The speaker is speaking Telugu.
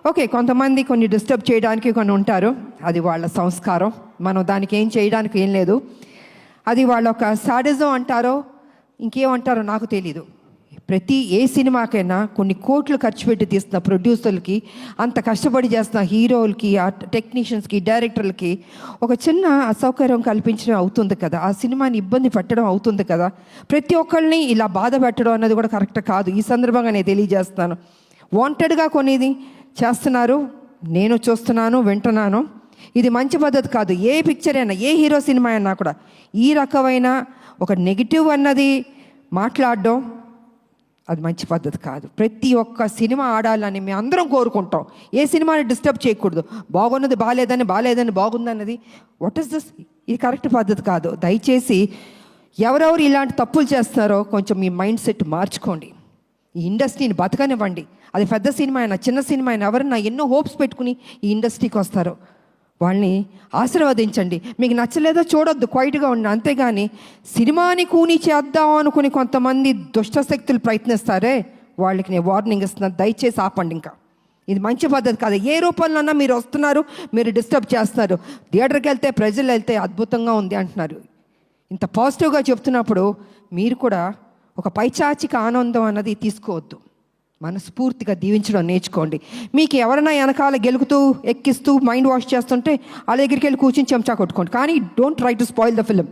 ఓకే, కొంతమంది కొన్ని డిస్టర్బ్ చేయడానికి కొన్ని ఉంటారు, అది వాళ్ళ సంస్కారం, మనం దానికి ఏం చేయడానికి ఏం లేదు. అది వాళ్ళ ఒక సాడిజం అంటారో ఇంకేమంటారో నాకు తెలీదు. ప్రతి ఏ సినిమాకైనా కొన్ని కోట్లు ఖర్చు పెట్టి తీస్తున్న ప్రొడ్యూసర్లకి, అంత కష్టపడి చేస్తున్న హీరోలకి, ఆ టెక్నీషియన్స్కి, డైరెక్టర్లకి ఒక చిన్న అసౌకర్యం కల్పించడం అవుతుంది కదా, ఆ సినిమాని ఇబ్బంది పెట్టడం అవుతుంది కదా. ప్రతి ఒక్కళ్ళని ఇలా బాధ పెట్టడం అన్నది కూడా కరెక్ట్ కాదు. ఈ సందర్భంగా నేను తెలియజేస్తాను, వాంటెడ్గా కొనేది చేస్తున్నారు, నేను చూస్తున్నాను, వింటున్నాను. ఇది మంచి పద్ధతి కాదు. ఏ పిక్చర్ అయినా, ఏ హీరో సినిమా అయినా కూడా ఈ రకమైన ఒక నెగిటివ్ అన్నది మాట్లాడడం అది మంచి పద్ధతి కాదు. ప్రతి ఒక్క సినిమా ఆడాలని మేము అందరం కోరుకుంటాం. ఏ సినిమాని డిస్టర్బ్ చేయకూడదు. బాగున్నది బాగాలేదని బాగుందన్నది వాట్ ఈస్ దిస్? ఇది కరెక్ట్ పద్ధతి కాదు. దయచేసి ఎవరెవరు ఇలాంటి తప్పులు చేస్తారో కొంచెం మీ మైండ్ సెట్ మార్చుకోండి. ఈ ఇండస్ట్రీని బతకనివ్వండి. అది పెద్ద సినిమా అయినా చిన్న సినిమా అయినా, ఎవరన్నా ఎన్నో హోప్స్ పెట్టుకుని ఈ ఇండస్ట్రీకి వస్తారో వాళ్ళని ఆశీర్వదించండి. మీకు నచ్చలేదో చూడొద్దు, క్వైట్గా ఉండండి. అంతేగాని సినిమాని కూని చేద్దాం అనుకుని కొంతమంది దుష్టశక్తులు ప్రయత్నిస్తారే, వాళ్ళకి నేను వార్నింగ్ ఇస్తున్నాను, దయచేసి ఆపండి. ఇంకా ఇది మంచి పద్ధతి కాదు. ఏ రూపంలోన్నా మీరు వస్తున్నారు, మీరు డిస్టర్బ్ చేస్తున్నారు. థియేటర్కి వెళ్తే ప్రజలు వెళ్తే అద్భుతంగా ఉంది అంటున్నారు. ఇంత పాజిటివ్గా చెప్తున్నప్పుడు మీరు కూడా ఒక పైచాచిక ఆనందం అన్నది తీసుకోవద్దు. మనస్ఫూర్తిగా దీవించడం నేర్చుకోండి. మీకు ఎవరైనా వెనకాల గెలుకుతూ ఎక్కిస్తూ మైండ్ వాష్ చేస్తుంటే వాళ్ళ దగ్గరికి వెళ్ళి కూర్చుని చెంచా కొట్టుకోండి, కానీ don't try to spoil the film.